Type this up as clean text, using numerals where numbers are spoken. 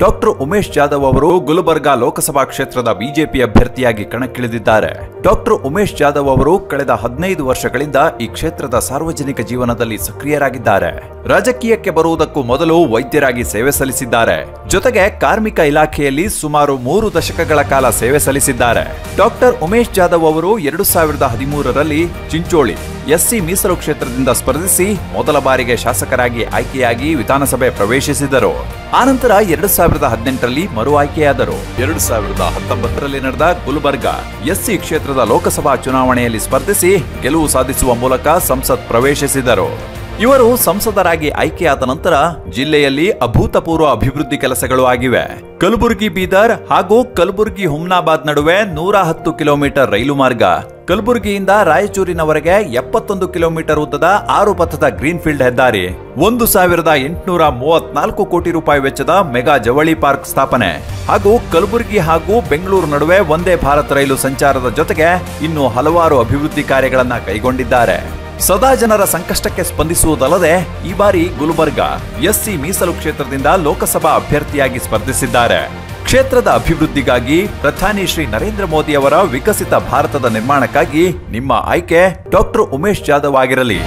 Doctor Umesh Jadhav ಅವರು ಗುಲ್ಬರ್ಗಾ ಲೋಕಸಭಾ ಕ್ಷೇತ್ರದ BJP ಅಭ್ಯರ್ಥಿಯಾಗಿ ಕಣಕ್ಕಿಳಿದಿದ್ದಾರೆ. ಡಾಕ್ಟರ್ ಉಮೇಶ್ ಜಾಧವ್ ಅವರು ಕಳೆದ 15 ವರ್ಷಗಳಿಂದ ಈ ಕ್ಷೇತ್ರದ ಸಾರ್ವಜನಿಕ ಜೀವನದಲ್ಲಿ ಸಕ್ರಿಯರಾಗಿದ್ದಾರೆ. ರಾಜಕೀಯಕ್ಕೆ ಬರುವುದಕ್ಕೂ ಮೊದಲು ವೈದ್ಯರಾಗಿ ಸೇವೆ ಸಲ್ಲಿಸಿದ್ದಾರೆ. ಜೊತೆಗೆ ಕಾರ್ಮಿಕ ಇಲಾಖೆಯಲ್ಲಿ ಸುಮಾರು 3 ದಶಕಗಳ ಕಾಲ ಸೇವೆ ಸಲ್ಲಿಸಿದ್ದಾರೆ. ಡಾಕ್ಟರ್ ಉಮೇಶ್ ಜಾಧವ್ ಅವರು 2013ರಲ್ಲಿ ಚಿಂಚೋಳಿ ಎಸ್ಸಿ ಮೀಸಲು ಕ್ಷೇತ್ರದಿಂದ ಸ್ಪರ್ಧಿಸಿ ಮೊದಲ ಬಾರಿಗೆ ಶಾಸಕರಾಗಿ ಆಯ್ಕೆಯಾಗಿ ವಿಧಾನಸಭೆ ಪ್ರವೇಶಿಸಿದರು. ಆನಂತರ 2018ರಲ್ಲಿ ಮರು ಆಯ್ಕೆಯಾದರು. 2019ರಲ್ಲಿ ನಡೆದ ಗುಲ್ಬರ್ಗಾ ಎಸ್ಸಿ ಕ್ಷೇತ್ರದ ಲೋಕಸಭಾ ಚುನಾವಣೆಯಲ್ಲಿ ಸ್ಪರ್ಧಿಸಿ ಗೆಲುವು ಸಾಧಿಸುವ ಮೂಲಕ ಸಂಸತ್ ಪ್ರವೇಶಿಸಿದರು. ಇವರು ಸಂಸದರಾಗಿ ಆಯ್ಕೆಯಾದ ನಂತರ ಜಿಲ್ಲೆಯಲ್ಲಿ ಅಭೂತಪೂರ್ವ ಅಭಿವೃದ್ಧಿ ಕೆಲಸಗಳು ಆಗಿವೆ. ಕಲಬುರಗಿ ಬೀದರ್ ಹಾಗೂ ಕಲಬುರಗಿ ಹುಮ್ನಾಬಾದ್ ನಡುವೆ 110 ಕಿಲೋಮೀಟರ್ ರೈಲು ಮಾರ್ಗ, ಕಲಬುರಗಿಯಿಂದ ರಾಯಚೂರಿನವರೆಗೆ 71 ಕಿಲೋಮೀಟರ್ ಉದ್ದದ 6 ಪಥದ ಗ್ರೀನ್ ಫೀಲ್ಡ್ ಹೆದ್ದಾರಿ, 1834 ಕೋಟಿ ರೂಪಾಯಿ ವೆಚ್ಚದ ಮೆಗಾ ಜವಳಿ ಪಾರ್ಕ್ ಸ್ಥಾಪನೆ ಹಾಗೂ ಕಲಬುರಗಿ ಹಾಗೂ ಬೆಂಗಳೂರು ನಡುವೆ ಒಂದೇ ಭಾರತ್ ರೈಲು ಸಂಚಾರದ ಜೊತೆಗೆ ಇನ್ನು ಹಲವಾರು ಅಭಿವೃದ್ಧಿ ಕಾರ್ಯಗಳನ್ನ ಕೈಗೊಂಡಿದ್ದಾರೆ. ಸದಾ ಜನರ ಸಂಕಷ್ಟಕ್ಕೆ ಸ್ಪಂದಿಸುವುದಲ್ಲದೆ ಈ ಬಾರಿ ಗುಲ್ಬರ್ಗಾ ಎಸ್ಸಿ ಮೀಸಲು ಕ್ಷೇತ್ರದಿಂದ ಲೋಕಸಭಾ ಅಭ್ಯರ್ಥಿಯಾಗಿ ಸ್ಪರ್ಧಿಸಿದ್ದಾರೆ. ಕ್ಷೇತ್ರದ ಅಭಿವೃದ್ಧಿಗಾಗಿ ಪ್ರಧಾನಿ ಶ್ರೀ ನರೇಂದ್ರ ಮೋದಿ ಅವರ ವಿಕಸಿತ ಭಾರತದ ನಿರ್ಮಾಣಕ್ಕಾಗಿ ನಿಮ್ಮ ಆಯ್ಕೆ ಡಾಕ್ಟರ್ ಉಮೇಶ್ ಜಾಧವ್ ಆಗಿರಲಿ.